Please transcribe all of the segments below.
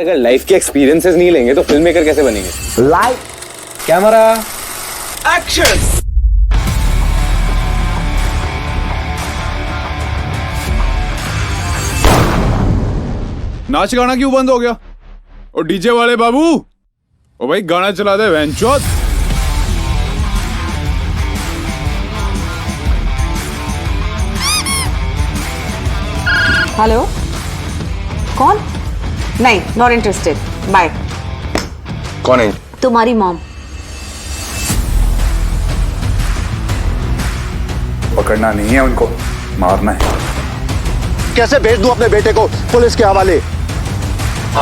अगर लाइफ के एक्सपीरियंसेस नहीं लेंगे तो फिल्म मेकर कैसे बनेंगे? Light, camera, action. नाच गाना क्यों बंद हो गया? और डीजे वाले बाबू, ओ भाई गाना चला दे वैनचोद। हेलो, कौन? नहीं, नॉट इंटरेस्टेड, बाय। कौन है? तुम्हारी मॉम। पकड़ना नहीं है उनको, मारना है। कैसे भेज दूं अपने बेटे को पुलिस के हवाले?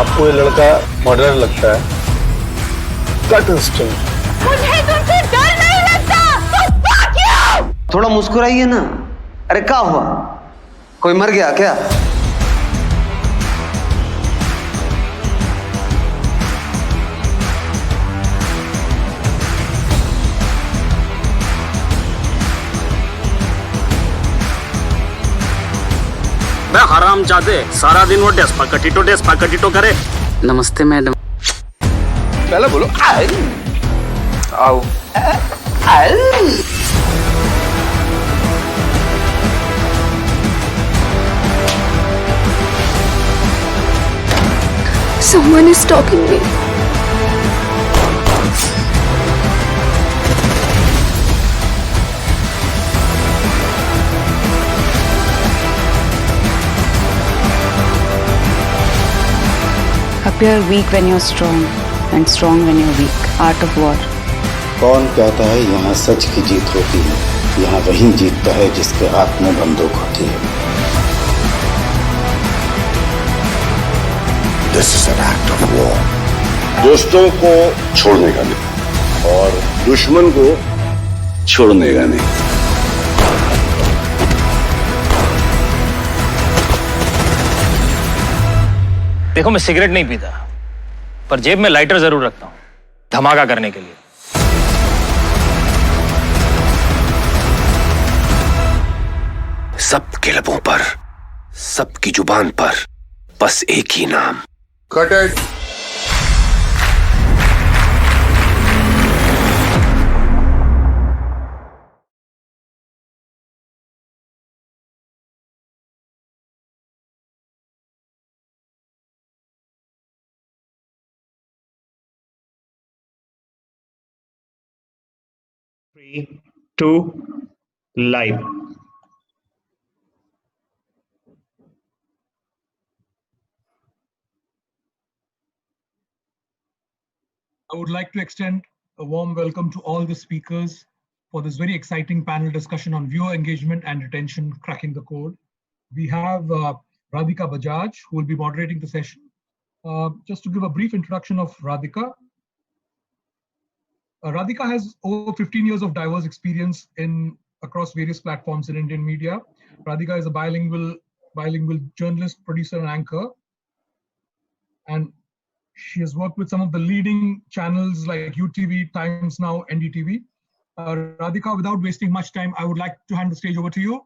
आपको ये लड़का मर्डर लगता है? Cut instinct. मुझे तुमसे डर नहीं लगता, तो fuck you! थोड़ा मुस्कुराइए ना। अरे क्या हुआ? कोई मर गया क्या? हराम जादे सारा दिन वो डेस्पा कटिटो करे। नमस्ते मैडम। पहले बोलो आओ। Someone is stalking me. Appear weak when you're strong and strong when you're weak. Art of War. कौन कहता है यहाँ सच की जीत होती है? यहाँ वही जीतता है जिसके हाथ में बंदूक होती है। This is an act of war. दोस्तों को छोड़ने का नहीं और दुश्मन को छोड़ने का नहीं। देखो मैं सिगरेट नहीं पीता, पर जेब में लाइटर जरूर रखता हूँ, धमाका करने के लिए। सबके लबों पर, सबकी जुबान पर बस एक ही नाम। Cut it. Three, two, live. I would like to extend a warm welcome to all the speakers for this very exciting panel discussion on viewer engagement and retention, cracking the code. We have Radhika Bajaj, who will be moderating the session. Just to give a brief introduction of Radhika. Radhika has over 15 years of diverse experience across various platforms in Indian media. Radhika is a bilingual journalist, producer, and anchor. And she has worked with some of the leading channels like UTV, Times Now, NDTV. Radhika, without wasting much time, I would like to hand the stage over to you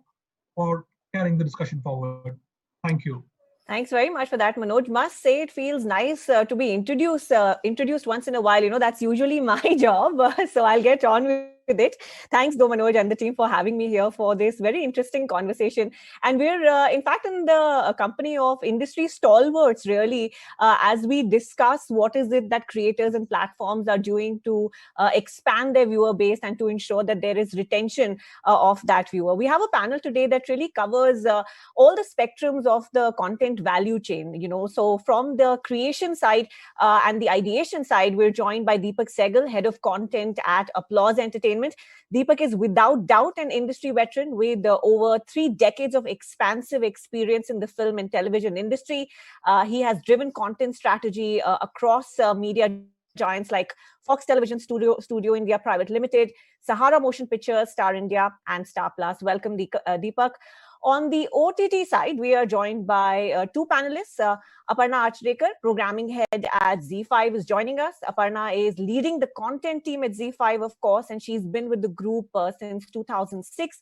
for carrying the discussion forward. Thank you. Thanks very much for that, Manoj. Must say it feels nice to be introduced once in a while. You know, that's usually my job. So I'll get on with it. Thanks, though, Manoj and the team for having me here for this very interesting conversation. And we're, in fact, in the company of industry stalwarts, really, as we discuss what is it that creators and platforms are doing to expand their viewer base and to ensure that there is retention of that viewer. We have a panel today that really covers all the spectrums of the content value chain, you know. So from the creation side and the ideation side, we're joined by Deepak Sehgal, head of content at Applause Entertainment. Deepak is without doubt an industry veteran with over 3 decades of expansive experience in the film and television industry. He has driven content strategy across media giants like Fox Television Studio India Private Limited, Sahara Motion Pictures, Star India, and Star Plus. Welcome, Deepak. On the OTT side, we are joined by two panelists. Aparna Achrekar, programming head at ZEE5, is joining us. Aparna is leading the content team at ZEE5, of course, and she's been with the group since 2006.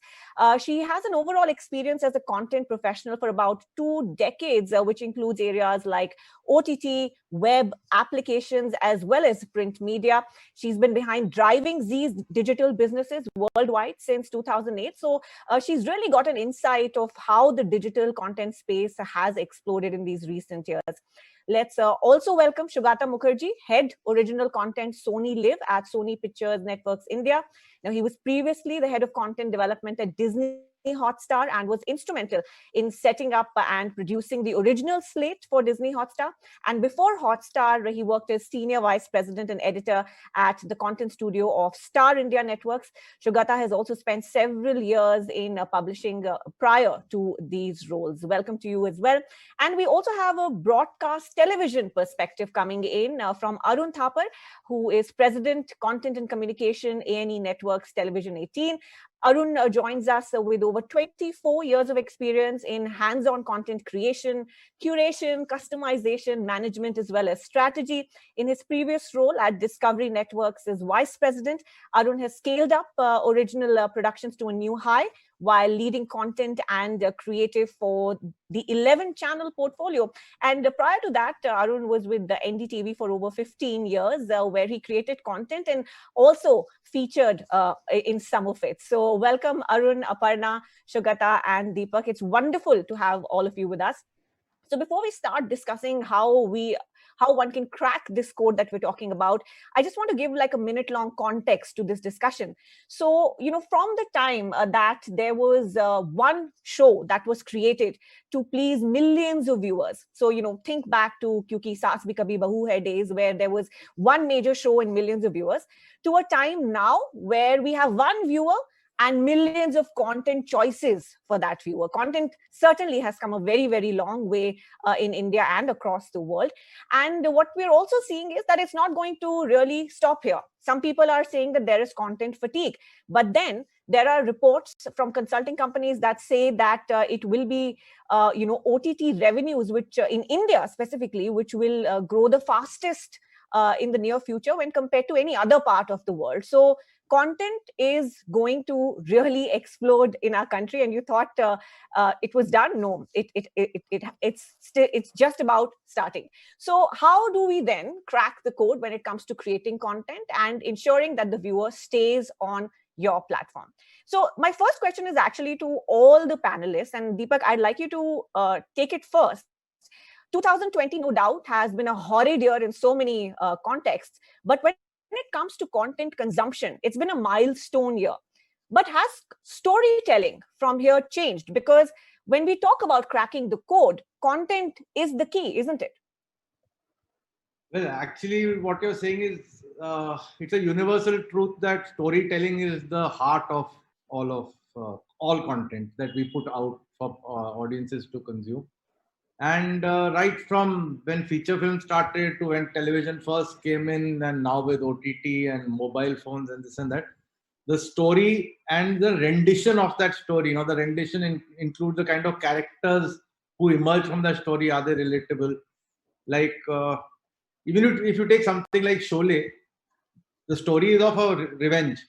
She has an overall experience as a content professional for about 2 decades, which includes areas like OTT, web, applications, as well as print media. She's been behind driving Zee's digital businesses worldwide since 2008. So she's really got an insight of how the digital content space has exploded in these recent years. Let's also welcome Shugata Mukherjee, head original content Sony Live at Sony Pictures Networks India. Now, he was previously the head of content development at Disney Hotstar and was instrumental in setting up and producing the original slate for Disney Hotstar. And before Hotstar, he worked as senior vice president and editor at the content studio of Star India Networks. Shugata has also spent several years in publishing prior to these roles. Welcome to you as well. And we also have a broadcast television perspective coming in from Arun Thapar, who is president, content and communication, A&E Networks Television 18. Arun joins us with over 24 years of experience in hands-on content creation, curation, customization, management, as well as strategy. In his previous role at Discovery Networks as vice president, Arun has scaled up original productions to a new high while leading content and creative for the 11-channel portfolio. And prior to that, Arun was with the NDTV for over 15 years, where he created content and also featured in some of it. So welcome, Arun, Aparna, Shugata, and Deepak. It's wonderful to have all of you with us. So before we start discussing how one can crack this code that we're talking about, I just want to give like a minute-long context to this discussion. So, from the time that there was one show that was created to please millions of viewers. So, think back to Kyunki Saas Bhi Kabhi Bahu Hai days, where there was one major show and millions of viewers, to a time now where we have one viewer and millions of content choices for that viewer. Content certainly has come a very, very long way in India and across the world. And what we're also seeing is that it's not going to really stop here. Some people are saying that there is content fatigue, but then there are reports from consulting companies that say that it will be, OTT revenues, which in India specifically, which will grow the fastest in the near future when compared to any other part of the world. So content is going to really explode in our country. And you thought it was done? No, it's just about starting. So how do we then crack the code when it comes to creating content and ensuring that the viewer stays on your platform? So my first question is actually to all the panelists, and Deepak, I'd like you to take it first. 2020, no doubt, has been a horrid year in so many contexts, but when it comes to content consumption, it's been a milestone year. But has storytelling from here changed? Because when we talk about cracking the code, content is the key, isn't it? Well, actually, what you're saying is it's a universal truth that storytelling is the heart of all content that we put out for audiences to consume. And right from when feature film started to when television first came in, and now with OTT and mobile phones and this and that, the story and the rendition of that story, the rendition includes the kind of characters who emerge from that story. Are they relatable? Like, even if you take something like Sholay, the story is of a revenge,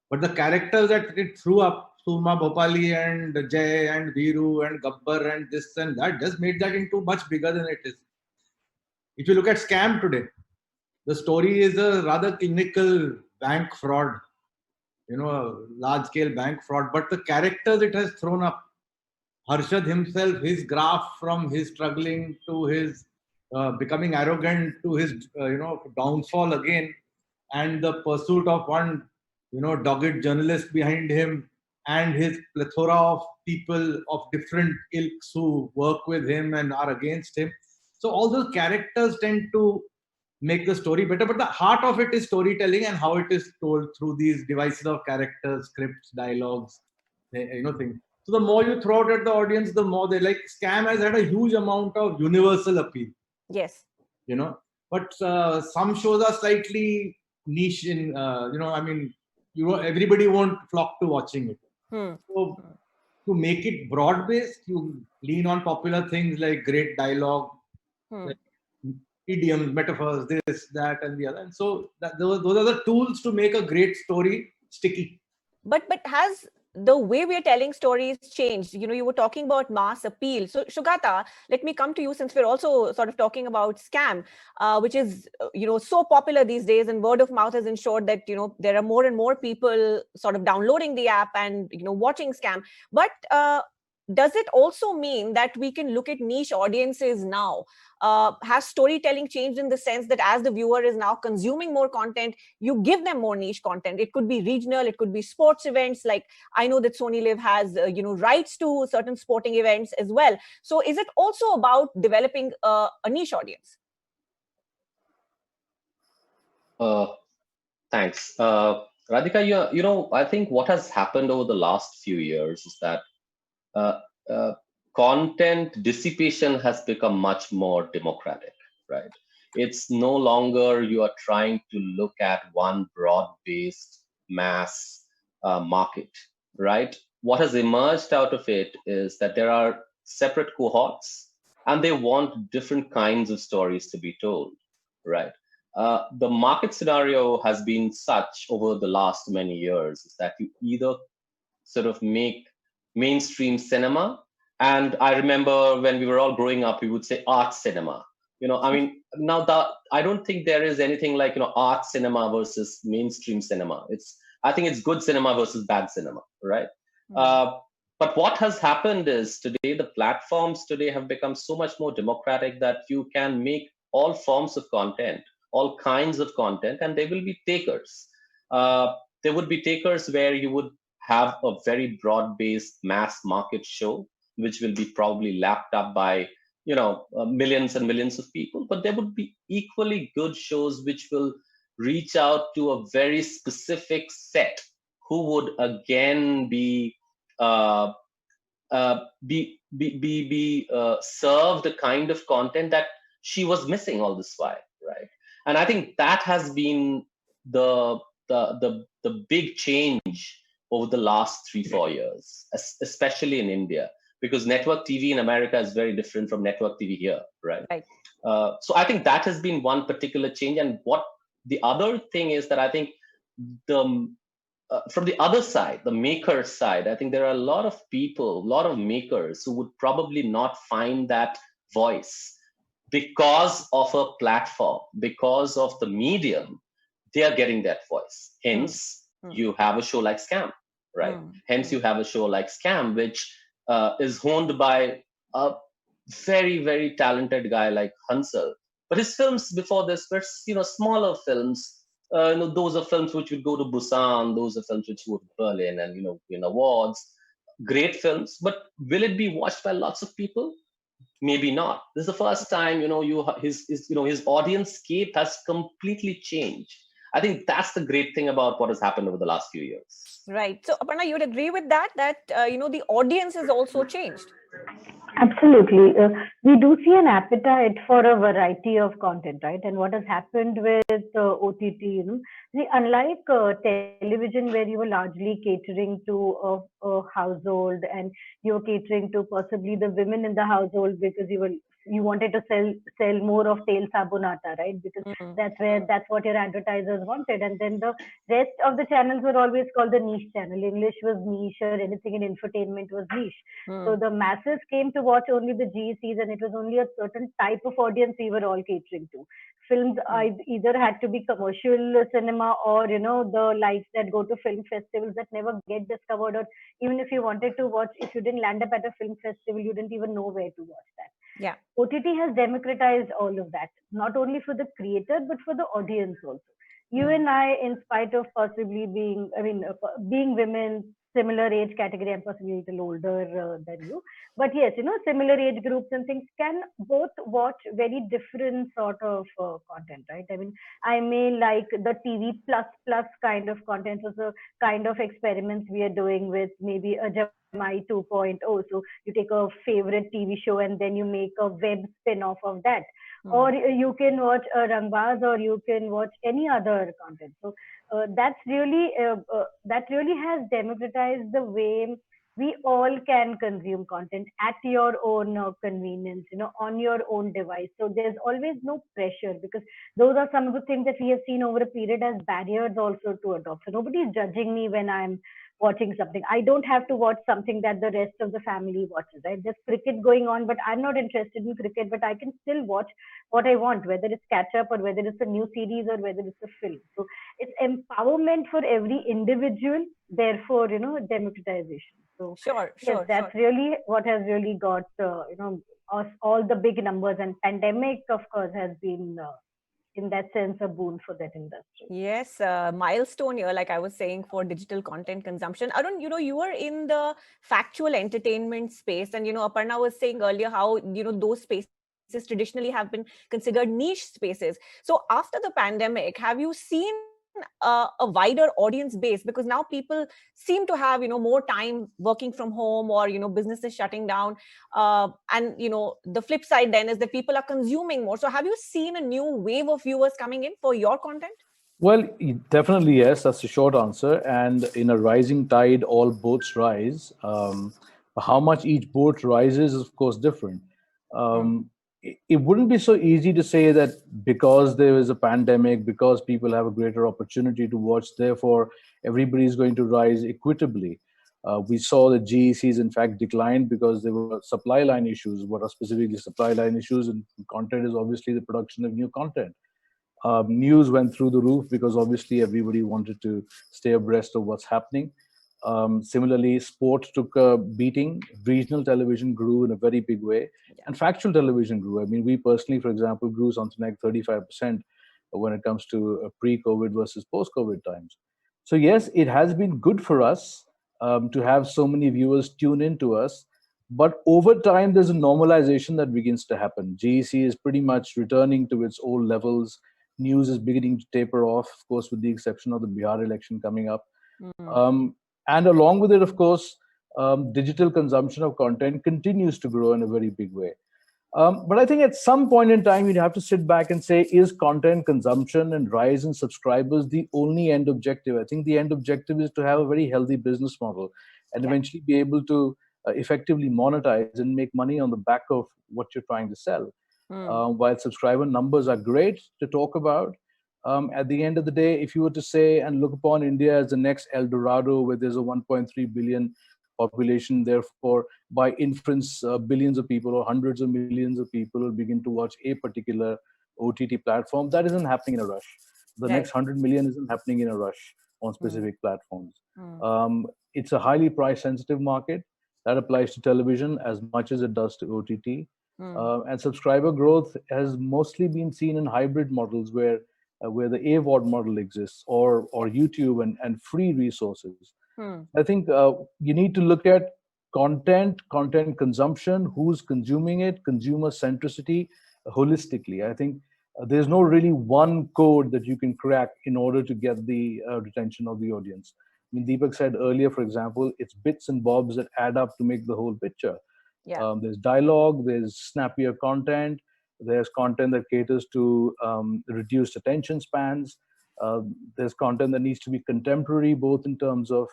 but the characters that it threw up, Surma Bhopali and Jay and Viru and Gabbar and this and that, just made that into much bigger than it is. If you look at Scam today, the story is a rather clinical bank fraud, a large-scale bank fraud, but the characters it has thrown up, Harshad himself, his graph from his struggling to his becoming arrogant to his, downfall again, and the pursuit of one, dogged journalist behind him, and his plethora of people of different ilks who work with him and are against him. So all those characters tend to make the story better, but the heart of it is storytelling and how it is told through these devices of characters, scripts, dialogues, things. So the more you throw it at the audience, the more they like. Scam has had a huge amount of universal appeal. Yes. But some shows are slightly niche in, everybody won't flock to watching it. Hmm. So to make it broad based, you lean on popular things like great dialogue, like idioms, metaphors, this, that, and the other. And so those are the tools to make a great story sticky. But has the way we are telling stories changed? You were talking about mass appeal. So Shugata, let me come to you, since we're also sort of talking about Scam, which is so popular these days, and word of mouth has ensured that there are more and more people sort of downloading the app and watching Scam. But does it also mean that we can look at niche audiences now? Has storytelling changed in the sense that as the viewer is now consuming more content, you give them more niche content? It could be regional, it could be sports events. Like I know that Sony Live has rights to certain sporting events as well. So is it also about developing a niche audience? Thanks. Radhika, I think what has happened over the last few years is that content dissipation has become much more democratic, right? It's no longer you are trying to look at one broad-based mass market, right? What has emerged out of it is that there are separate cohorts and they want different kinds of stories to be told, right? The market scenario has been such over the last many years is that you either sort of make mainstream cinema, and I remember when we were all growing up, we would say art cinema. Now that I don't think there is anything like art cinema versus mainstream cinema. I think it's good cinema versus bad cinema, right? But what has happened is today the platforms today have become so much more democratic that you can make all forms of content, all kinds of content, and there will be takers. There would be takers where you would have a very broad-based mass market show, which will be probably lapped up by millions and millions of people. But there would be equally good shows which will reach out to a very specific set who would again be served a kind of content that she was missing all this while, right? And I think that has been the big change over the last 3-4 years, especially in India, because network TV in America is very different from network TV here, right? So I think that has been one particular change. And what the other thing is that I think from the other side, the maker side, I think there are a lot of people, a lot of makers who would probably not find that voice because of a platform, because of the medium. They are getting that voice. Hence, you have a show like Scam, right? Hence, you have a show like Scam, which is honed by a very, very talented guy like Hansal. But his films before this were, smaller films. Those are films which would go to Busan. Those are films which go to Berlin and win awards. Great films, but will it be watched by lots of people? Maybe not. This is the first time his audience scape has completely changed. I think that's the great thing about what has happened over the last few years. Right. So, Aparna, you would agree with that the audience has also changed? Absolutely. We do see an appetite for a variety of content, right? And what has happened with OTT, unlike television, where you were largely catering to a household and you were catering to possibly the women in the household because you wanted to sell more of Tel Sabunata, right? Because that's what your advertisers wanted. And then the rest of the channels were always called the niche channel. English was niche, or anything in infotainment was niche. So the masses came to watch only the GECs, and it was only a certain type of audience we were all catering to. Films either had to be commercial cinema or the likes that go to film festivals that never get discovered, or even if you wanted to watch, if you didn't land up at a film festival, you didn't even know where to watch that. Yeah. OTT has democratized all of that, not only for the creator but for the audience also. You and I, in spite of possibly being women, similar age category, I'm possibly a little older than you, but yes, similar age groups and things can both watch very different sort of content, right? I mean, I may like the TV plus kind of content, so the kind of experiments we are doing with maybe a Jamai 2.0. So you take a favorite TV show and then you make a web spin-off of that. or you can watch Rangbaz, or you can watch any other content. So that really has democratized the way we all can consume content at your own convenience, on your own device. So there's always no pressure, because those are some of the things that we have seen over a period as barriers also to adopt. So nobody is judging me when I'm watching something. I don't have to watch something that the rest of the family watches, right? There's cricket going on, but I'm not interested in cricket, but I can still watch what I want, whether it's catch up or whether it's a new series or whether it's a film. So it's empowerment for every individual, therefore, democratization. So yes, that's really what has really got, us all the big numbers, and pandemic, of course, has been, in that sense, a boon for that industry. Yes, milestone here, like I was saying, for digital content consumption. Arun, you are in the factual entertainment space, and Aparna was saying earlier how those spaces traditionally have been considered niche spaces. So after the pandemic, have you seen a wider audience base, because now people seem to have more time working from home, or businesses shutting down, and the flip side then is that people are consuming more. So have you seen a new wave of viewers coming in for your content? Well, definitely yes, that's the short answer. And in a rising tide, all boats rise. How much each boat rises is of course different. It wouldn't be so easy to say that because there is a pandemic, because people have a greater opportunity to watch, therefore everybody is going to rise equitably. We saw that GECs in fact declined because there were supply line issues. What are specifically supply line issues? And content is obviously the production of new content. News went through the roof because obviously everybody wanted to stay abreast of what's happening. Similarly, sport took a beating. Regional television grew in a very big way, and factual television grew. I mean, we personally, for example, grew something like 35% when it comes to pre-COVID versus post-COVID times. So yes, it has been good for us to have so many viewers tune into us. But over time, there's a normalization that begins to happen. GEC is pretty much returning to its old levels. News is beginning to taper off, of course, with the exception of the Bihar election coming up. And along with it, of course, digital consumption of content continues to grow in a very big way. But I think at some point in time, you'd have to sit back and say, is content consumption and rise in subscribers the only end objective? I think the end objective is to have a very healthy business model and eventually be able to effectively monetize and make money on the back of what you're trying to sell. While subscriber numbers are great to talk about, at the end of the day, if you were to say and look upon India as the next El Dorado, where there's a 1.3 billion population, therefore by inference, billions of people or hundreds of millions of people will begin to watch a particular OTT platform. That isn't happening in a rush. The next 100 million isn't happening in a rush on specific platforms. It's a highly price sensitive market. That applies to television as much as it does to OTT. And subscriber growth has mostly been seen in hybrid models where the AVOD model exists, or YouTube and free resources. I think you need to look at content consumption, who's consuming it, consumer centricity holistically. I think there's no really one code that you can crack in order to get the retention of the audience. I mean, Deepak said earlier, for example, it's bits and bobs that add up to make the whole picture. There's dialogue, there's snappier content, there's content that caters to reduced attention spans. There's content that needs to be contemporary, both in terms of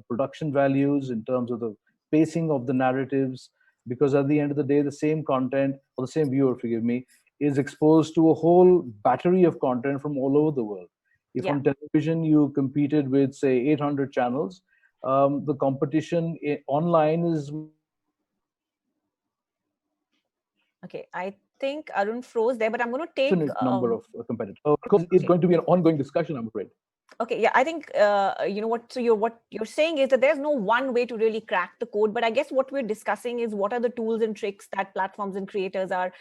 production values, in terms of the pacing of the narratives, because at the end of the day, the same content, or the same viewer, forgive me, is exposed to a whole battery of content from all over the world. If on television you competed with, say, 800 channels, the competition online is... Okay, I think Arun froze there, but I'm going to take number of competitors. It's going to be an ongoing discussion, I'm afraid. Okay, yeah, I think what you're saying is that there's no one way to really crack the code, but I guess what we're discussing is what are the tools and tricks that platforms and creators are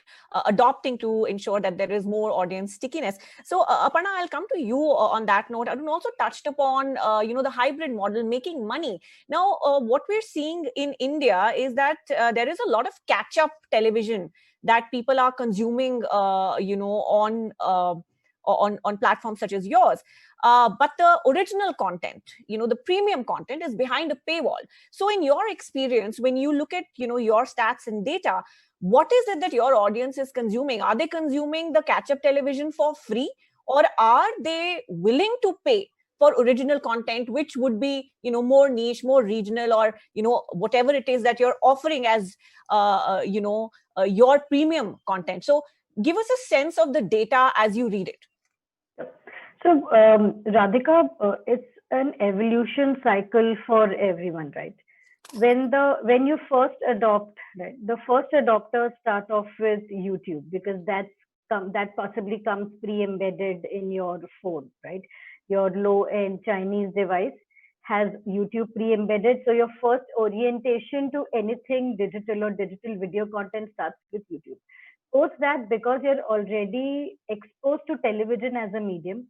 adopting to ensure that there is more audience stickiness. So Aparna, I'll come to you on that note. Arun also touched upon the hybrid model, making money. Now, what we're seeing in India is that there is a lot of catch-up television that people are consuming on platforms such as yours. But the original content, the premium content is behind a paywall. So in your experience, when you look at, your stats and data, what is it that your audience is consuming? Are they consuming the catch-up television for free, or are they willing to pay for original content, which would be, more niche, more regional, or, whatever it is that you're offering as, your premium content? So give us a sense of the data as you read it. So, Radhika, it's an evolution cycle for everyone, right? When you first adopt, right, the first adopters start off with YouTube, because that possibly comes pre-embedded in your phone, right? Your low-end Chinese device has YouTube pre-embedded, so your first orientation to anything digital or digital video content starts with YouTube. Post that, because you're already exposed to television as a medium,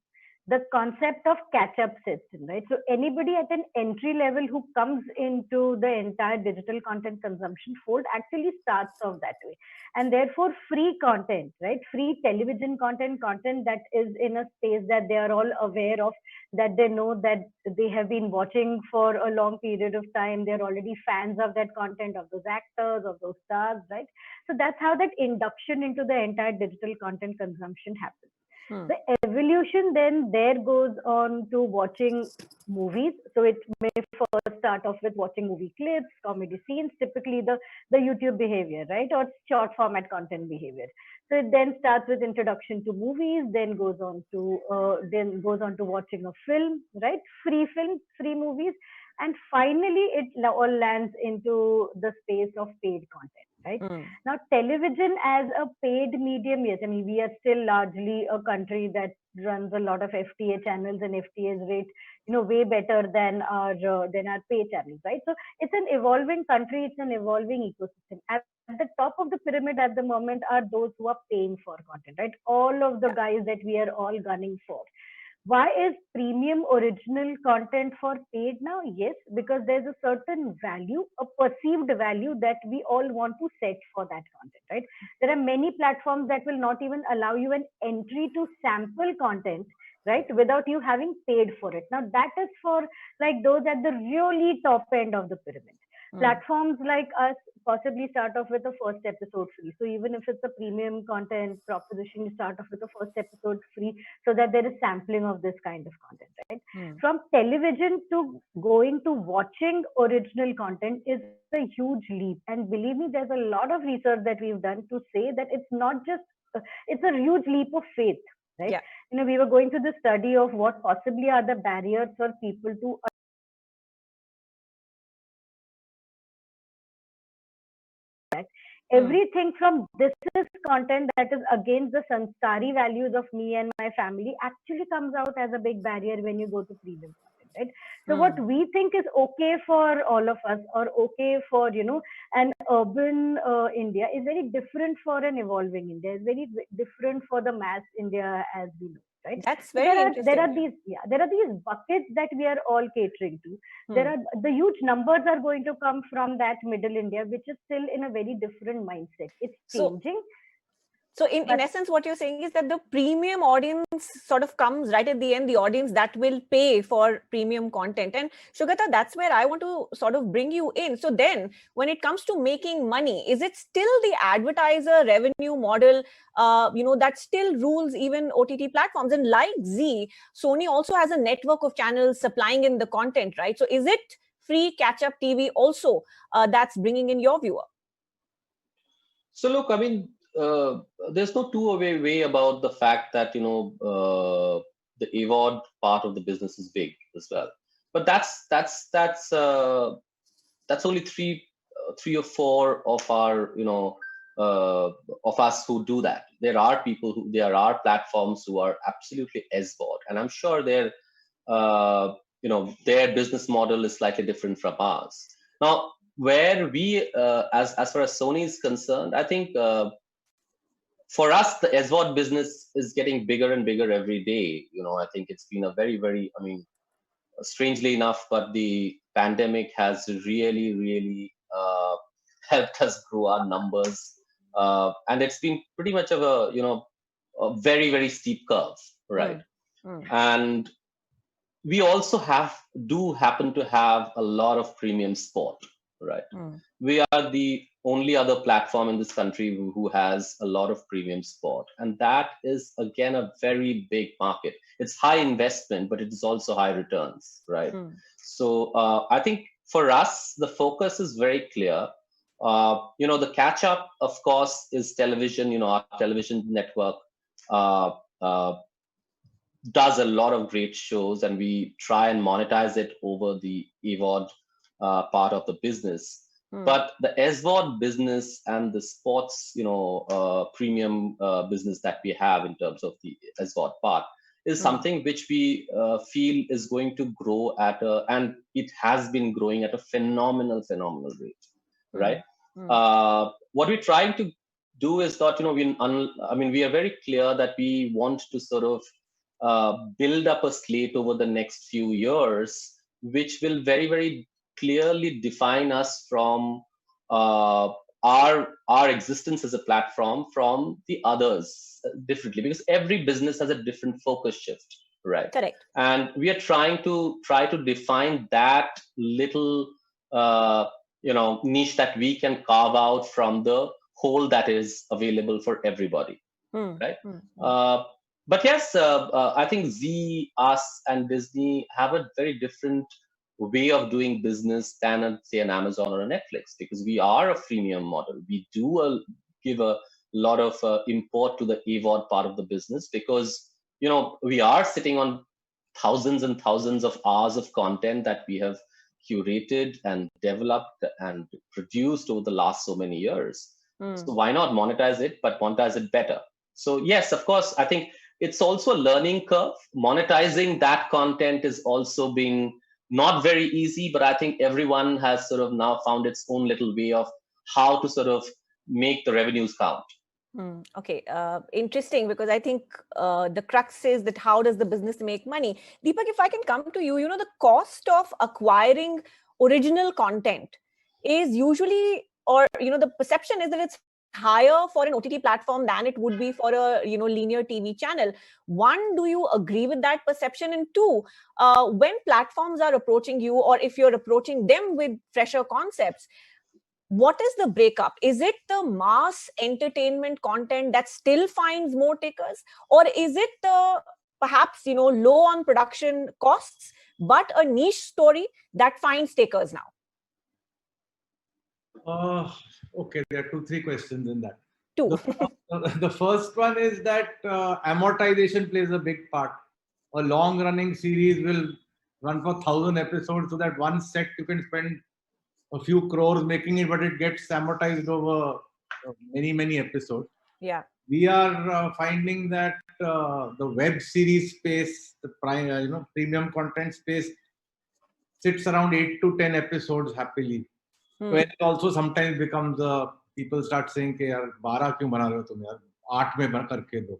the concept of catch-up sets in, right? So anybody at an entry level who comes into the entire digital content consumption fold actually starts off that way. And therefore, free content, right? Free television content that is in a space that they are all aware of, that they know that they have been watching for a long period of time. They're already fans of that content, of those actors, of those stars, right? So that's how that induction into the entire digital content consumption happens. The evolution then there goes on to watching movies. So it may first start off with watching movie clips, comedy scenes, typically the YouTube behavior, right? Or short format content behavior. So it then starts with introduction to movies, then goes on to watching a film, right? Free films, free movies, and finally it all lands into the space of paid content. Right? Now, television as a paid medium, yes, I mean, we are still largely a country that runs a lot of FTA channels, and FTAs rate, way better than our pay channels, right? So it's an evolving country, it's an evolving ecosystem. At the top of the pyramid at the moment are those who are paying for content, right? All of the guys that we are all gunning for. Why is premium original content for paid now? Yes, because there's a certain value, a perceived value that we all want to set for that content, right? There are many platforms that will not even allow you an entry to sample content, right, without you having paid for it. Now, that is for like those at the really top end of the pyramid. Platforms like us possibly start off with the first episode free. So even if it's a premium content proposition, you start off with the first episode free, so that there is sampling of this kind of content, right? From television to going to watching original content is a huge leap. And believe me, there's a lot of research that we've done to say that it's not just, it's a huge leap of faith, right? Yeah. We were going through the study of what possibly are the barriers for people to everything from this is content that is against the sanskari values of me and my family actually comes out as a big barrier when you go to premium content, right? So what we think is okay for all of us, or okay for, an urban India, is very different for an evolving India, is very different for the mass India as we know. Right? That's very interesting. There are these buckets that we are all catering to. The huge numbers are going to come from that middle India, which is still in a very different mindset. It's changing. So in essence, what you're saying is that the premium audience sort of comes right at the end, the audience that will pay for premium content. And Sugata, that's where I want to sort of bring you in. So then when it comes to making money, is it still the advertiser revenue model, that still rules even OTT platforms? And like Zee, Sony also has a network of channels supplying in the content, right? So is it free catch-up TV also that's bringing in your viewer? So look, I mean, there's no two-way way about the fact that the AVOD part of the business is big as well. But that's only three or four of our of us who do that. There are platforms who are absolutely SVOD, and I'm sure their business model is slightly different from ours. Now, where we as far as Sony is concerned, I think. For us, the SVOD business is getting bigger and bigger every day. I think it's been a very, very, strangely enough, but the pandemic has really, really helped us grow our numbers. And it's been pretty much of a very, very steep curve, right? And we also happen to have a lot of premium sport, right? We are the only other platform in this country who has a lot of premium sport. And that is, again, a very big market. It's high investment, but it is also high returns, right? So I think for us, the focus is very clear. The catch up, of course, is television. Our television network does a lot of great shows, and we try and monetize it over the AVOD part of the business. But the SVOD business and the sports, premium business that we have in terms of the SVOD part is something which we feel is going to grow and it has been growing at a phenomenal rate, right? What we're trying to do is that, we are very clear that we want to sort of build up a slate over the next few years, which will very, very clearly define us from our existence as a platform from the others differently, because every business has a different focus shift, right? Correct. And we are trying to define that little niche that we can carve out from the whole that is available for everybody, right? But yes, I think Zee, us, and Disney have a very different way of doing business than, say, an Amazon or a Netflix, because we are a freemium model. We do give a lot of import to the AVOD part of the business, because we are sitting on thousands and thousands of hours of content that we have curated and developed and produced over the last so many years. So why not monetize it, but monetize it better? So yes, of course, I think it's also a learning curve. Monetizing that content is also being not very easy, but I think everyone has sort of now found its own little way of how to sort of make the revenues count. Okay, interesting, because I think the crux is that how does the business make money? Deepak, if I can come to you, the cost of acquiring original content is usually, or the perception is that it's higher for an OTT platform than it would be for a linear TV channel. One, do you agree with that perception? And two, when platforms are approaching you, or if you're approaching them with fresher concepts, what is the breakup? Is it the mass entertainment content that still finds more takers, or is it the perhaps low on production costs but a niche story that finds takers now? Okay, there are 2-3 questions in that. Two. The first one is that amortization plays a big part. A long-running series will run for 1,000 episodes, so that one set you can spend a few crores making it, but it gets amortized over many episodes. Yeah. We are finding that the web series space, the premium content space, sits around 8 to 10 episodes happily. So it also sometimes becomes people start saying कि यार 12 क्यों बना रहे हो तुम यार, 8 में बना करके दो.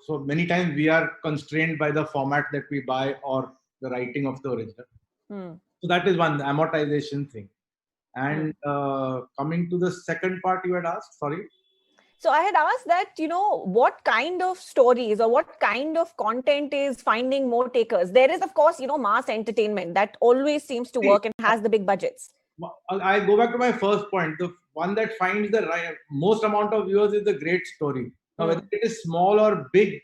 So many times we are constrained by the format that we buy or the writing of the original. So that is one, the amortization thing. And coming to the second part you had asked, sorry. So I had asked that, what kind of stories or what kind of content is finding more takers? There is, of course, mass entertainment that always seems to work and has the big budgets. I go back to my first point. The one that finds the most amount of viewers is the great story. Now, whether it is small or big,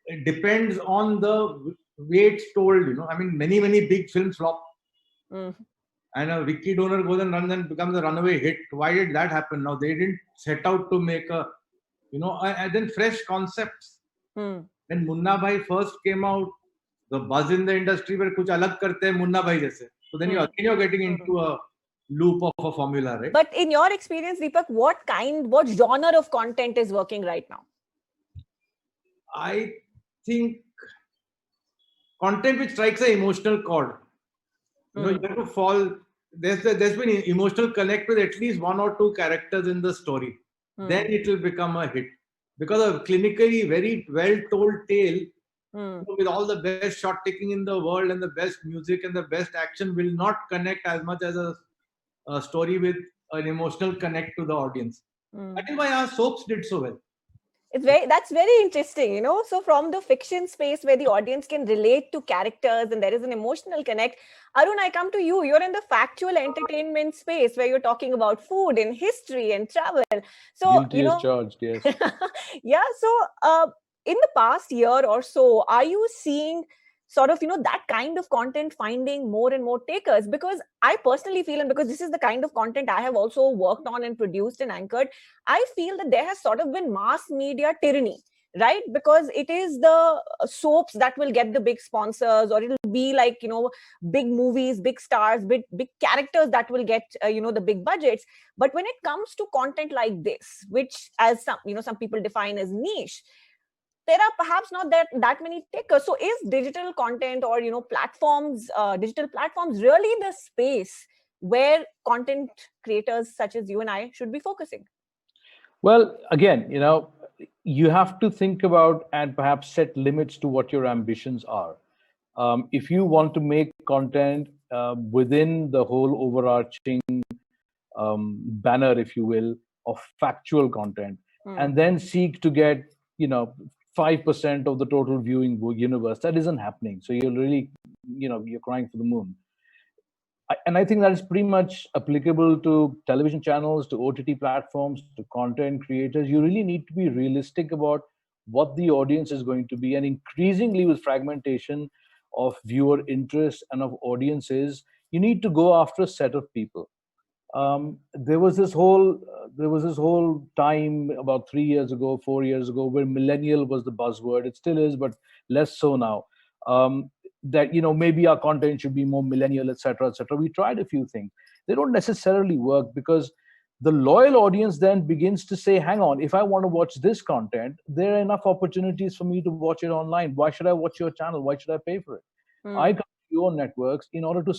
it depends on the way it's told. Many big films flop. And a wiki donor goes and runs and becomes a runaway hit. Why did that happen? Now, they didn't set out to make and then fresh concepts. When Munna Bhai first came out, the buzz in the industry were kuch alag karte hain Munna Bhai jaise. So then you're getting into a loop of a formula, right? But in your experience, Deepak, what genre of content is working right now? I think content which strikes an emotional chord. You have to fall. There's been an emotional connect with at least 1 or 2 characters in the story. Then it will become a hit. Because a clinically very well told tale with all the best shot taking in the world and the best music and the best action will not connect as much as a story with an emotional connect to the audience. That is why our soaps did so well. That's very interesting, you know. So from the fiction space where the audience can relate to characters and there is an emotional connect, Arun, I come to you. You're in the factual entertainment space where you're talking about food and history and travel. So, Guilty as charged, yes. yeah. So in the past year or so, are you seeing sort of, you know, that kind of content finding more and more takers? Because I personally feel, and because this is the kind of content I have also worked on and produced and anchored, I feel that there has sort of been mass media tyranny, right? Because it is the soaps that will get the big sponsors, or it'll be like, you know, big movies, big stars, big characters that will get, you know, the big budgets. But when it comes to content like this, which as some, you know, some people define as niche, there are perhaps not that many takers. So is digital content, or, you know, platforms, digital platforms, really the space where content creators such as you and I should be focusing? Well, again, you know, you have to think about and perhaps set limits to what your ambitions are. If you want to make content within the whole overarching banner, if you will, of factual content, and then seek to get, you know, 5% of the total viewing universe, that isn't happening. So you're really, you know, you're crying for the moon. And I think that is pretty much applicable to television channels, to OTT platforms, to content creators. You really need to be realistic about what the audience is going to be. And increasingly with fragmentation of viewer interest and of audiences, you need to go after a set of people. There was this whole time about 3 years ago, 4 years ago, where millennial was the buzzword. It still is, but less so now. That, you know, maybe our content should be more millennial, etc., etc. We tried a few things. They don't necessarily work, because the loyal audience then begins to say, hang on, if I want to watch this content, there are enough opportunities for me to watch it online. Why should I watch your channel? Why should I pay for it? I come to your networks in order to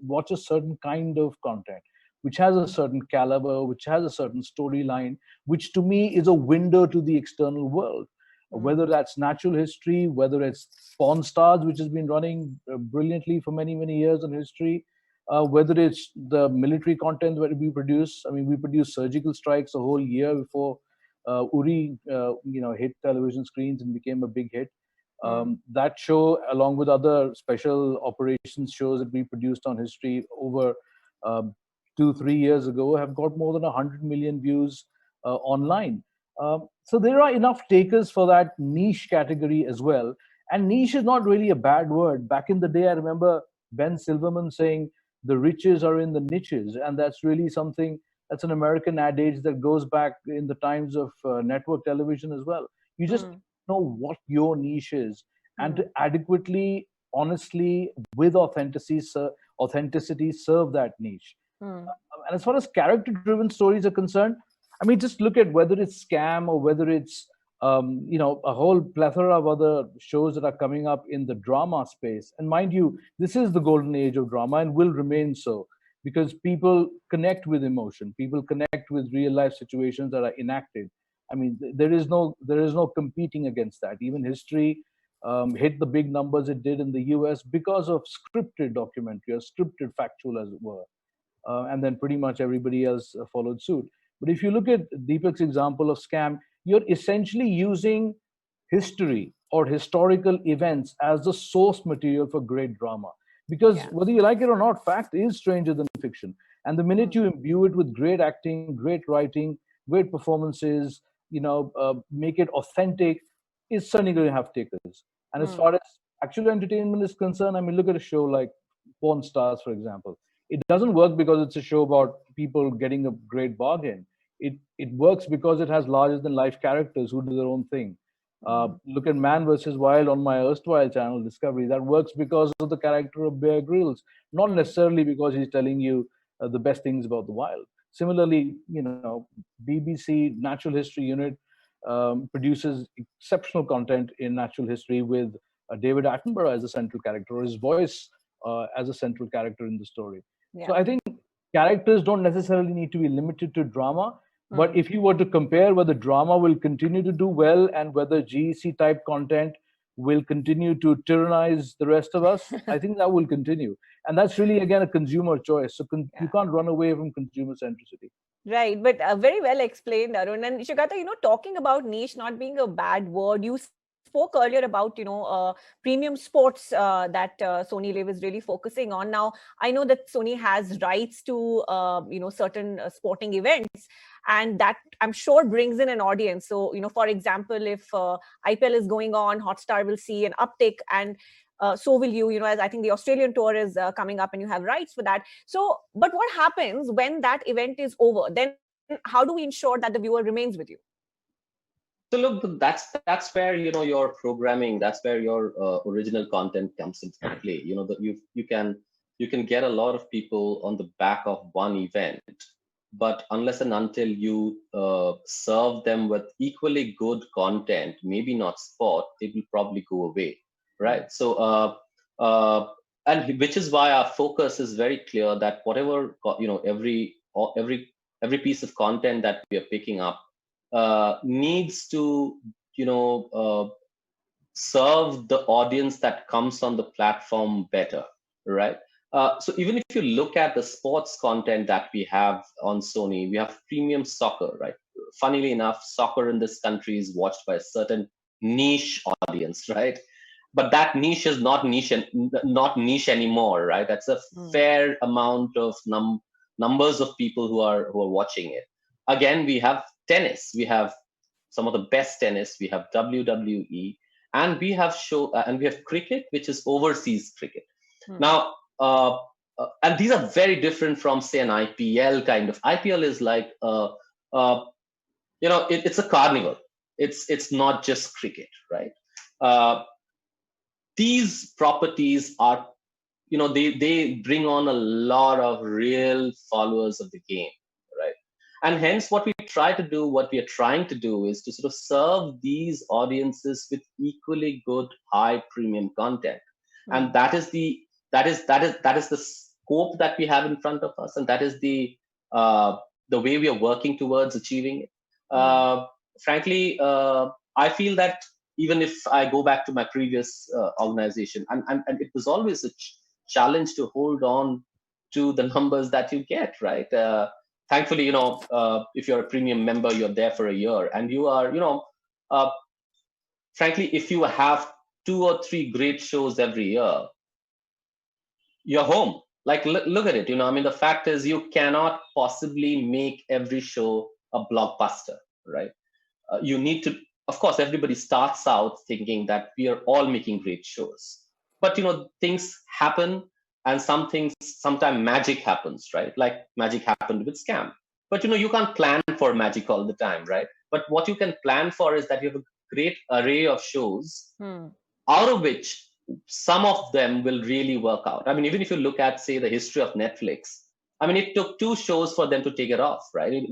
watch a certain kind of content, which has a certain caliber, which has a certain storyline, which to me is a window to the external world. Whether that's natural history, whether it's Pawn Stars, which has been running brilliantly for many, many years in history, whether it's the military content that we produce. I mean, we produced Surgical Strikes a whole year before Uri, you know, hit television screens and became a big hit. That show, along with other special operations shows that we produced on history over 2-3 years ago, have got more than 100 million views online. So there are enough takers for that niche category as well. And niche is not really a bad word. Back in the day, I remember Ben Silverman saying, the riches are in the niches. And that's really something, that's an American adage that goes back in the times of network television as well. You just know what your niche is, and to adequately, honestly, with authenticity, serve that niche. And as far as character-driven stories are concerned, I mean, just look at whether it's Scam or whether it's, you know, a whole plethora of other shows that are coming up in the drama space. And mind you, this is the golden age of drama and will remain so, because people connect with emotion. People connect with real-life situations that are enacted. I mean, there is no competing against that. Even history hit the big numbers it did in the US because of scripted documentary, or scripted factual, as it were. And then pretty much everybody else followed suit. But if you look at Deepak's example of Scam, you're essentially using history or historical events as the source material for great drama. Because whether you like it or not, fact is stranger than fiction. And the minute you imbue it with great acting, great writing, great performances, you know, make it authentic, it's certainly going to have takers. And as far as actual entertainment is concerned, I mean, look at a show like Pawn Stars, for example. It doesn't work because it's a show about people getting a great bargain. It works because it has larger than life characters who do their own thing. Look at Man vs. Wild on my erstwhile channel, Discovery. That works because of the character of Bear Grylls, not necessarily because he's telling you the best things about the wild. Similarly, you know, BBC Natural History Unit produces exceptional content in natural history with David Attenborough as a central character, or his voice as a central character in the story. So I think characters don't necessarily need to be limited to drama. But if you were to compare whether drama will continue to do well and whether GEC type content will continue to tyrannize the rest of us, I think that will continue. And that's really, again, a consumer choice. So you can't run away from consumer centricity. Right, but very well explained, Arun. And Shagata, talking about niche not being a bad word, you spoke earlier about, premium sports that Sony Live is really focusing on. Now, I know that Sony has rights to, certain sporting events, and that I'm sure brings in an audience. So, for example, if IPL is going on, Hotstar will see an uptick, and so will you, as I think the Australian tour is coming up and you have rights for that. So, but what happens when that event is over? Then how do we ensure that the viewer remains with you? So look, that's where your programming, that's where your original content comes into play. You can get a lot of people on the back of one event, but unless and until you serve them with equally good content, maybe not sport, it will probably go away, right? So and which is why our focus is very clear that whatever every piece of content that we are picking up needs to serve the audience that comes on the platform better, right? So even if you look at the sports content that we have on Sony, we have premium soccer, right? Funnily enough, soccer in this country is watched by a certain niche audience, right? But that niche is not niche anymore, right? That's a fair amount of numbers of people who are watching it. Again, we have tennis. We have some of the best tennis. We have WWE, and we have cricket, which is overseas cricket. Now, and these are very different from, say, an IPL kind of. IPL is like, it's a carnival. It's not just cricket, right? These properties are, they bring on a lot of real followers of the game, right? And hence what we are trying to do is to sort of serve these audiences with equally good high premium content. And that is the scope that we have in front of us, and that is the way we are working towards achieving it. Frankly, I feel that even if I go back to my previous organization, and it was always a challenge to hold on to the numbers that you get, right? Thankfully, if you're a premium member, you're there for a year, and you are, frankly, if you have 2 or 3 great shows every year, you're home. Like, look at it, the fact is you cannot possibly make every show a blockbuster, right? You need to, of course, everybody starts out thinking that we are all making great shows. But, things happen, and sometimes magic happens, right? Like magic happened with Scam. But, you can't plan for magic all the time, right? But what you can plan for is that you have a great array of shows, out of which some of them will really work out. I mean, even if you look at, say, the history of Netflix, I mean, it took 2 shows for them to take it off, right?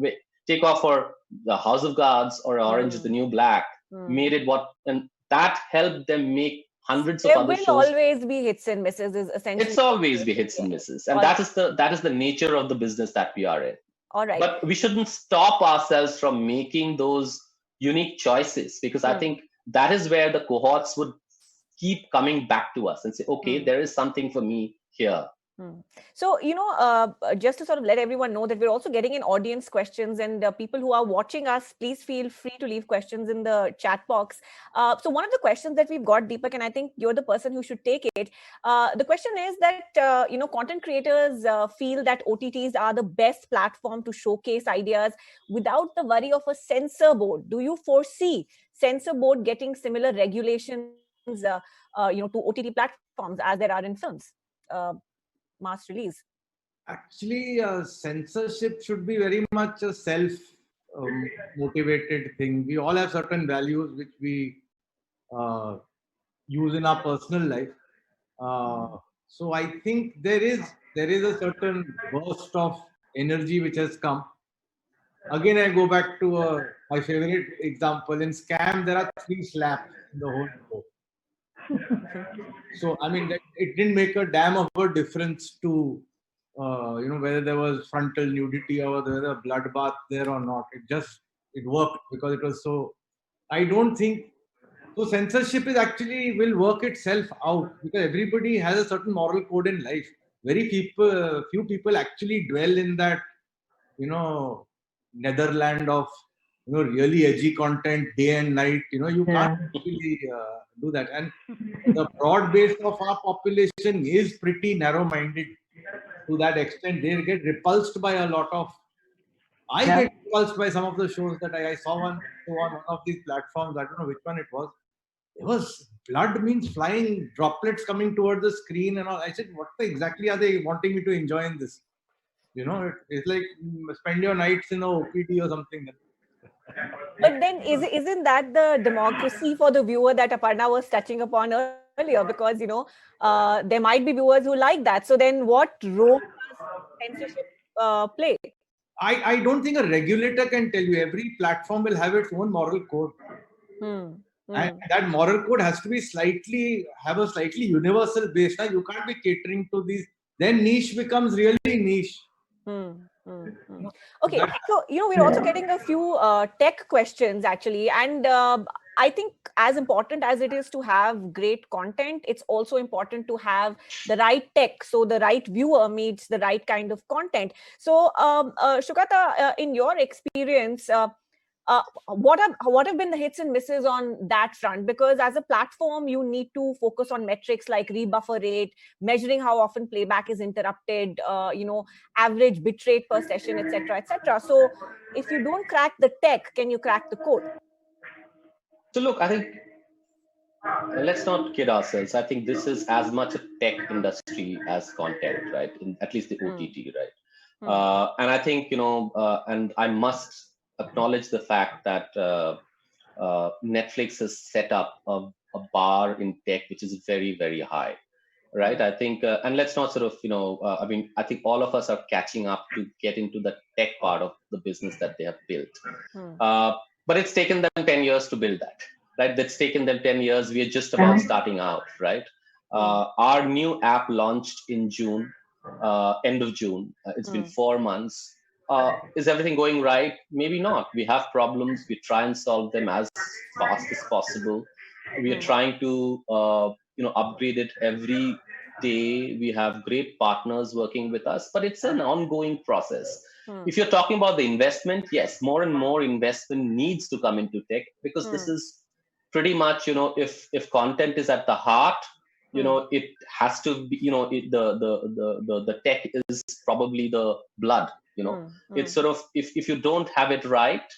Take off for the House of Cards or Orange is the New Black, made it and that helped them make hundreds of other shows. There will always be hits and misses, is essentially. It's always be hits and misses, and that is the nature of the business that we are in. All right. But we shouldn't stop ourselves from making those unique choices, because I think that is where the cohorts would keep coming back to us and say, okay, there is something for me here. So, just to sort of let everyone know that we're also getting in audience questions, and people who are watching us, please feel free to leave questions in the chat box. So one of the questions that we've got, Deepak, and I think you're the person who should take it. The question is that, content creators feel that OTTs are the best platform to showcase ideas without the worry of a censor board. Do you foresee censor board getting similar regulations, to OTT platforms as there are in films? Mass release? Actually, censorship should be very much a self-motivated thing. We all have certain values which we use in our personal life. So I think there is a certain burst of energy which has come. Again, I go back to my favorite example. In Scam, there are 3 slaps in the whole show. So, I mean, it didn't make a damn of a difference to, whether there was frontal nudity or whether a bloodbath there or not. It worked because it was so. I don't think so. Censorship will work itself out, because everybody has a certain moral code in life. Few people actually dwell in that, netherland of really edgy content day and night. You can't really do that. And the broad base of our population is pretty narrow-minded to that extent. They get repulsed by a lot of. I get repulsed by some of the shows that I saw on one of these platforms. I don't know which one it was. It was blood means flying droplets coming towards the screen and all. I said, what exactly are they wanting me to enjoy in this? It's like spend your nights in a OPT or something. But then isn't that the democracy for the viewer that Aparna was touching upon earlier? Because, there might be viewers who like that. So then what role does censorship play? I don't think a regulator can tell you. Every platform will have its own moral code. And that moral code has to be have a slightly universal base. Now, you can't be catering to these. Then niche becomes really niche. Okay, so we're also getting a few tech questions actually, and I think as important as it is to have great content, it's also important to have the right tech, so the right viewer meets the right kind of content. So, Shukata, in your experience, what have been the hits and misses on that front? Because as a platform, you need to focus on metrics like rebuffer rate, measuring how often playback is interrupted, average bit rate per session, etc., etc. So if you don't crack the tech, can you crack the code? So look, I think let's not kid ourselves. I think this is as much a tech industry as content, right? At least the OTT, right? And I think, and I must acknowledge the fact that Netflix has set up a bar in tech which is very, very high, right? I think, and let's not sort of, I think all of us are catching up to get into the tech part of the business that they have built. But it's taken them 10 years to build that, right? That's taken them 10 years. We are just about starting out, right? Our new app launched in June, end of June. It's been 4 months. Is everything going right? Maybe not. We have problems. We try and solve them as fast as possible. We are trying to, upgrade it every day. We have great partners working with us, but it's an ongoing process. If you're talking about the investment, yes, more and more investment needs to come into tech, because this is pretty much, if content is at the heart, it has to be, the tech is probably the blood. It's sort of, if you don't have it right,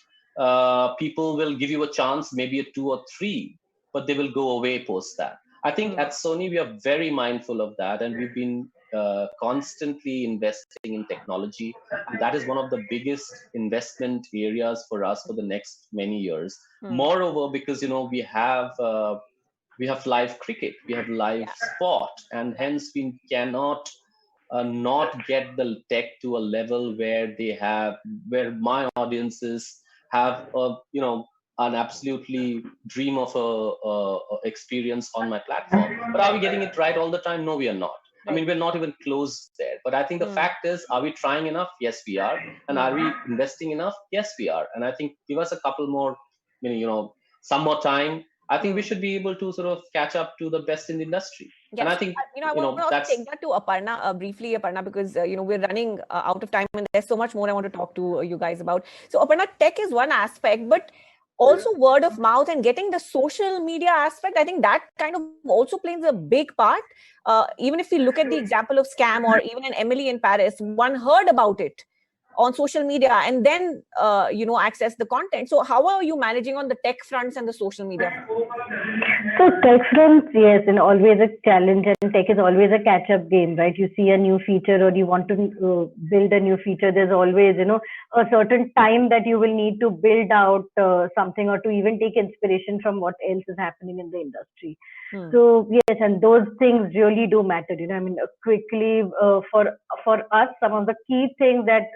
people will give you a chance, maybe a 2 or 3, but they will go away post that. I think at Sony, we are very mindful of that, and we've been constantly investing in technology. And that is one of the biggest investment areas for us for the next many years. Moreover, because, we have live cricket, we have live sport, and hence we cannot not get the tech to a level where where my audiences have an absolutely dream of a experience on my platform. But are we getting it right all the time? No, we are not. I mean, we're not even close there. But I think the fact is, are we trying enough? Yes, we are. And are we investing enough? Yes, we are. And I think give us a couple more, some more time. I think we should be able to sort of catch up to the best in the industry. Yes. And I think, I want to take that to Aparna briefly, Aparna, because, we're running out of time and there's so much more I want to talk to you guys about. So Aparna, tech is one aspect, but also word of mouth and getting the social media aspect, I think that kind of also plays a big part. Even if we look at the example of Scam or even in Emily in Paris, one heard about it on social media and then, access the content. So how are you managing on the tech fronts and the social media? So tech fronts, yes, and always a challenge, and tech is always a catch-up game, right? You see a new feature or you want to build a new feature, there's always, a certain time that you will need to build out something or to even take inspiration from what else is happening in the industry. So yes, and those things really do matter. Quickly for us, some of the key things that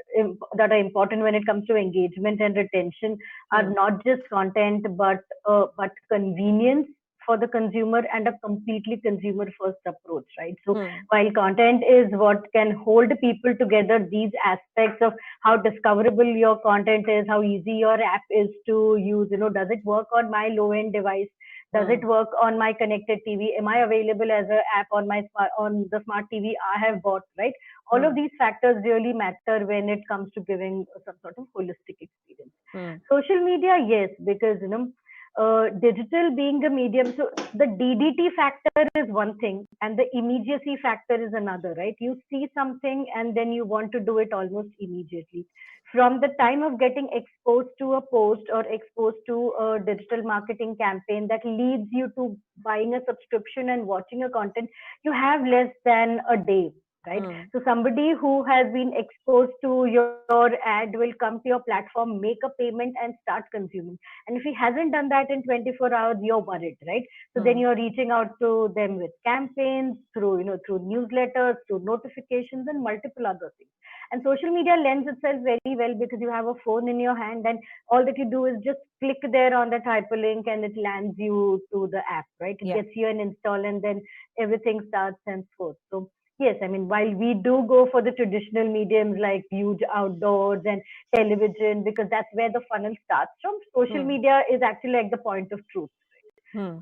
are important when it comes to engagement and retention are not just content, but convenience for the consumer and a completely consumer first approach, right? So while content is what can hold people together, these aspects of how discoverable your content is, how easy your app is to use, does it work on my low-end device? Does it work on my connected TV? Am I available as an app on on the smart TV I have bought, right? All of these factors really matter when it comes to giving some sort of holistic experience. Social media, yes, because digital being a medium, so the DDT factor is one thing and the immediacy factor is another, right? You see something and then you want to do it almost immediately. From the time of getting exposed to a post or exposed to a digital marketing campaign that leads you to buying a subscription and watching a content, you have less than a day, right? So somebody who has been exposed to your ad will come to your platform, make a payment and start consuming. And if he hasn't done that in 24 hours, you're worried, right? So then you're reaching out to them with campaigns, through newsletters, through notifications and multiple other things. And social media lends itself very well because you have a phone in your hand and all that you do is just click there on that hyperlink and it lands you to the app, right? It gets you an install and then everything starts henceforth. So yes, I mean, while we do go for the traditional mediums like huge outdoors and television, because that's where the funnel starts from, social media is actually like the point of truth. Right?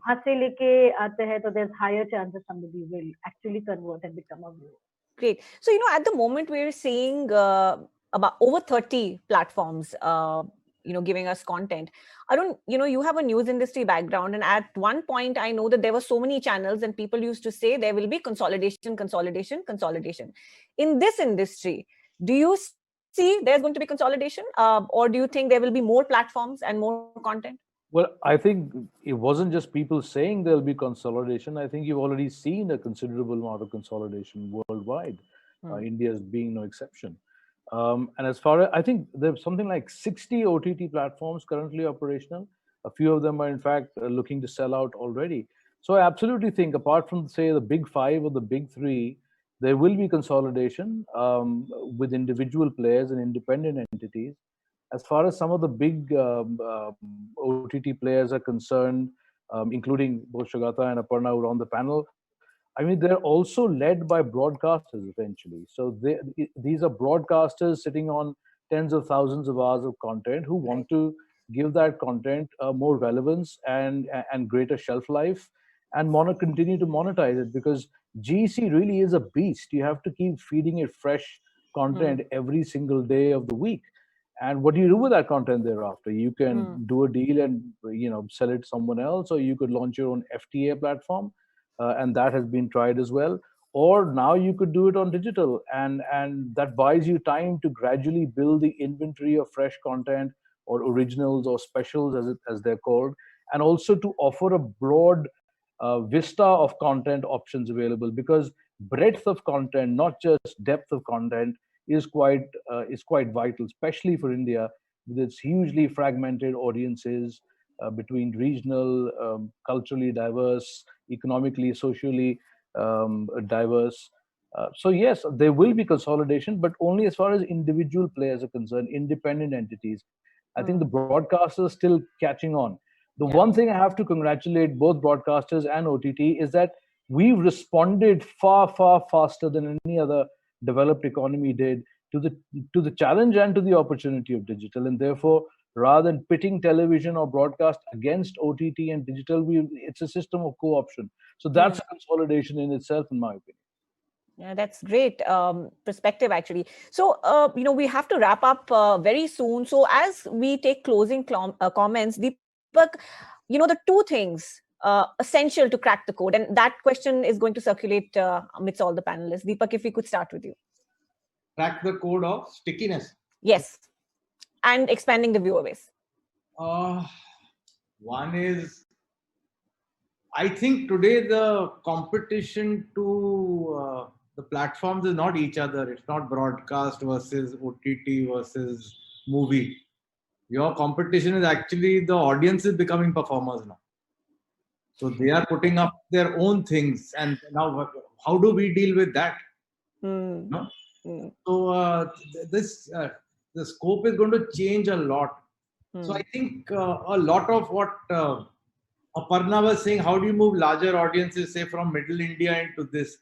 So there's higher chances somebody will actually convert and become a viewer. Great. So, at the moment we're seeing about over 30 platforms, giving us content. Arun, you have a news industry background, and at one point I know that there were so many channels and people used to say there will be consolidation. In this industry, do you see there's going to be consolidation or do you think there will be more platforms and more content? Well, I think it wasn't just people saying there'll be consolidation. I think you've already seen a considerable amount of consolidation worldwide. India is being no exception. And as far as, I think there's something like 60 OTT platforms currently operational. A few of them are in fact looking to sell out already. So I absolutely think apart from say the big five or the big three, there will be consolidation with individual players and independent entities. As far as some of the big OTT players are concerned, including both Shagata and Aparna who are on the panel, I mean, they're also led by broadcasters eventually. So these are broadcasters sitting on tens of thousands of hours of content who want to give that content more relevance and greater shelf life and continue to monetize it, because GEC really is a beast. You have to keep feeding it fresh content every single day of the week. And what do you do with that content thereafter? You can do a deal and sell it to someone else, or you could launch your own FTA platform, and that has been tried as well. Or now you could do it on digital, and that buys you time to gradually build the inventory of fresh content or originals or specials as they're called, and also to offer a broad vista of content options available, because breadth of content, not just depth of content, is quite vital, especially for India with its hugely fragmented audiences between regional, culturally diverse, economically, socially diverse. So yes, there will be consolidation, but only as far as individual players are concerned, independent entities. I think the broadcasters are still catching on. The one thing I have to congratulate both broadcasters and OTT is that we've responded far, far faster than any other developed economy did to the challenge and to the opportunity of digital. And therefore, rather than pitting television or broadcast against OTT and digital, it's a system of co-option. So that's a consolidation in itself, in my opinion. Yeah, that's great perspective, actually. So, we have to wrap up very soon. So as we take closing comments, Deepak, the two things essential to crack the code, and that question is going to circulate amidst all the panelists. Deepak, if we could start with you. Crack the code of stickiness. Yes. And expanding the viewer base. One is, I think today the competition to the platforms is not each other. It's not broadcast versus OTT versus movie. Your competition is actually the audience is becoming performers now. So they are putting up their own things. And now how do we deal with that? No? So the scope is going to change a lot. So I think a lot of what Aparna was saying, how do you move larger audiences, say from middle India into this?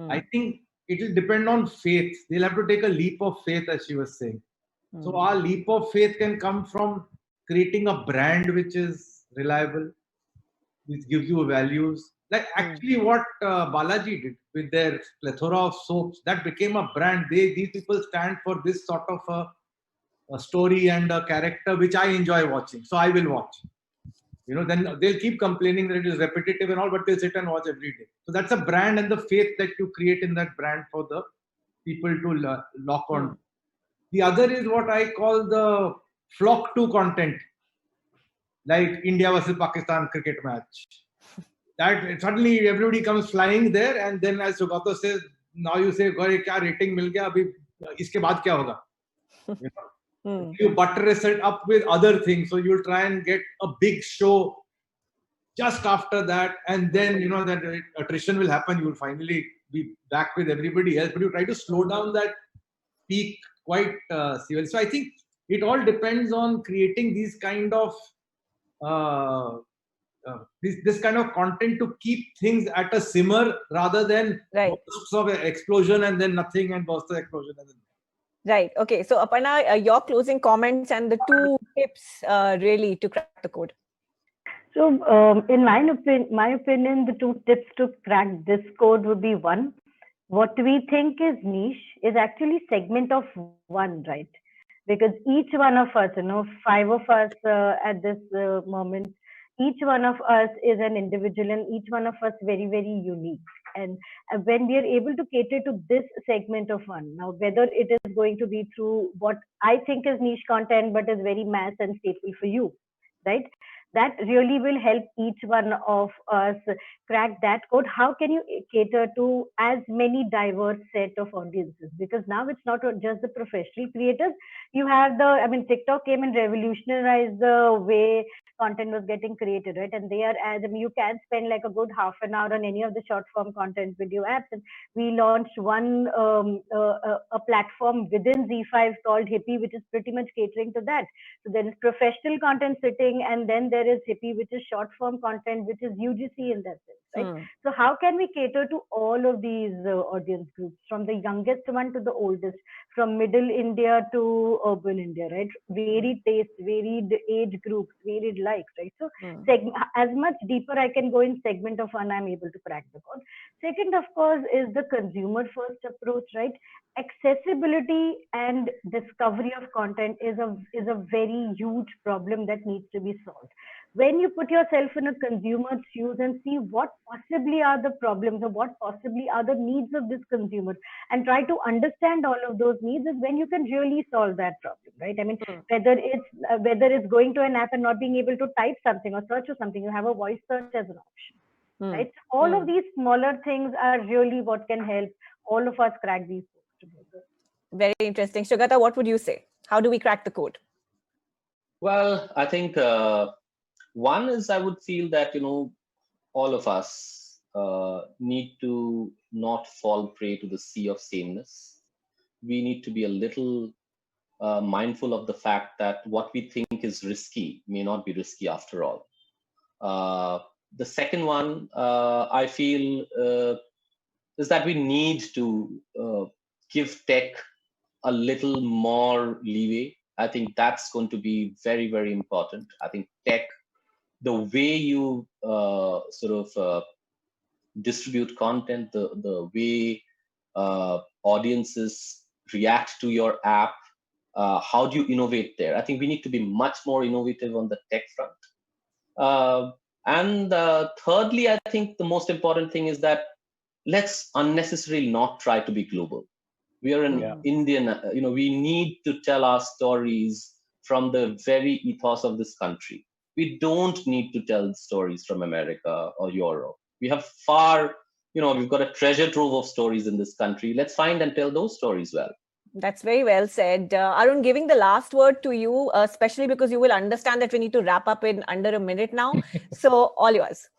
I think it will depend on faith. They'll have to take a leap of faith, as she was saying. So our leap of faith can come from creating a brand which is reliable, which gives you values. Like actually what Balaji did with their plethora of soaps, that became a brand. These people stand for this sort of a story and a character which I enjoy watching. So I will watch. Then they'll keep complaining that it is repetitive and all, but they'll sit and watch every day. So that's a brand and the faith that you create in that brand for the people to lock on. The other is what I call the flock to content, like India versus Pakistan cricket match. That suddenly everybody comes flying there, and then as Sugato says, now you say, "Kya rating mil gaya? Abhi iske baad kya hoga?" You buttress it up with other things, so you'll try and get a big show just after that, and then that attrition will happen. You will finally be back with everybody else, but you try to slow down that peak quite seriously. So I think it all depends on creating these kind of this kind of content to keep things at a simmer rather than bursts of explosion and then nothing and bursts of explosion and then. Right. Okay. So Aparna, your closing comments and the 2 tips really to crack the code. So in my opinion, the 2 tips to crack this code would be: 1, what we think is niche is actually segment of one, right? Because each one of us, 5 of us at this moment, each one of us is an individual and each one of us very, very unique. And when we are able to cater to this segment of one, now whether it is going to be through what I think is niche content but is very mass and staple for you, right? That really will help each one of us crack that code. How can you cater to as many diverse set of audiences? Because now it's not just the professional creators. You have TikTok came and revolutionized the way content was getting created, right? And you can spend like a good half an hour on any of the short form content video apps. And we launched one a platform within ZEE5 called Hippie, which is pretty much catering to that. So there is professional content sitting, and then there is Hippie, which is short form content, which is UGC in that sense, right? So how can we cater to all of these audience groups, from the youngest one to the oldest, from middle India to urban India, right? Varied tastes, varied age groups, varied likes, right? So as much deeper I can go in segment of one, I'm able to crack the code. Second, of course, is the consumer first approach, right? Accessibility and discovery of content is a very huge problem that needs to be solved. When you put yourself in a consumer's shoes and see what possibly are the problems or what possibly are the needs of this consumer and try to understand all of those needs, is when you can really solve that problem, right? I mean, whether it's going to an app and not being able to type something or search or something, you have a voice search as an option, right? So all of these smaller things are really what can help all of us crack these codes together. Very interesting. Sugata, what would you say? How do we crack the code? Well, I think one is, I would feel that, all of us need to not fall prey to the sea of sameness. We need to be a little mindful of the fact that what we think is risky may not be risky after all. The second one, I feel, is that we need to give tech a little more leeway. I think that's going to be very, very important. I think tech, the way you distribute content, the way audiences react to your app, how do you innovate there? I think we need to be much more innovative on the tech front. And thirdly, I think the most important thing is that let's unnecessarily not try to be global. We are an Indian, we need to tell our stories from the very ethos of this country. We don't need to tell stories from America or Europe. We have we've got a treasure trove of stories in this country. Let's find and tell those stories well. That's very well said. Arun, giving the last word to you, especially because you will understand that we need to wrap up in under a minute now. So all yours.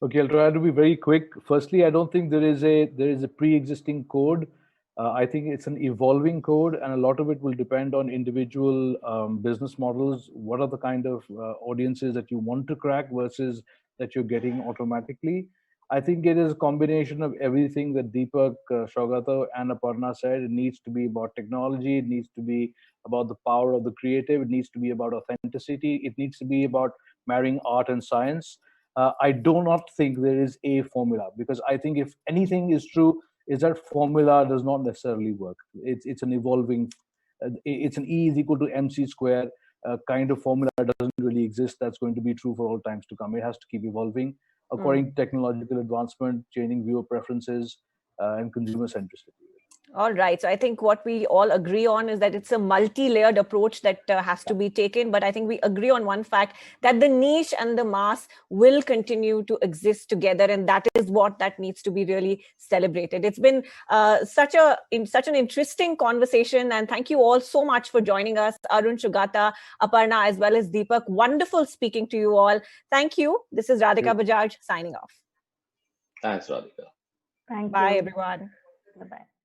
Okay, I'll try to be very quick. Firstly, I don't think there is a pre-existing code. I think it's an evolving code, and a lot of it will depend on individual business models. What are the kind of audiences that you want to crack versus that you're getting automatically? I think it is a combination of everything that Deepak, Saugata, and Aparna said. It needs to be about technology. It needs to be about the power of the creative. It needs to be about authenticity. It needs to be about marrying art and science. I do not think there is a formula, because I think if anything is true, is that formula does not necessarily work. It's an evolving, it's an E is equal to MC square kind of formula doesn't really exist. That's going to be true for all times to come. It has to keep evolving according to technological advancement, changing viewer preferences, and consumer centricity. All right. So I think what we all agree on is that it's a multi-layered approach that has to be taken. But I think we agree on one fact, that the niche and the mass will continue to exist together. And that is what that needs to be really celebrated. It's been such an interesting conversation. And thank you all so much for joining us, Arun, Sugata, Aparna, as well as Deepak. Wonderful speaking to you all. Thank you. This is Radhika Bajaj signing off. Thanks, Radhika. Thank you. Bye, everyone. Bye-bye.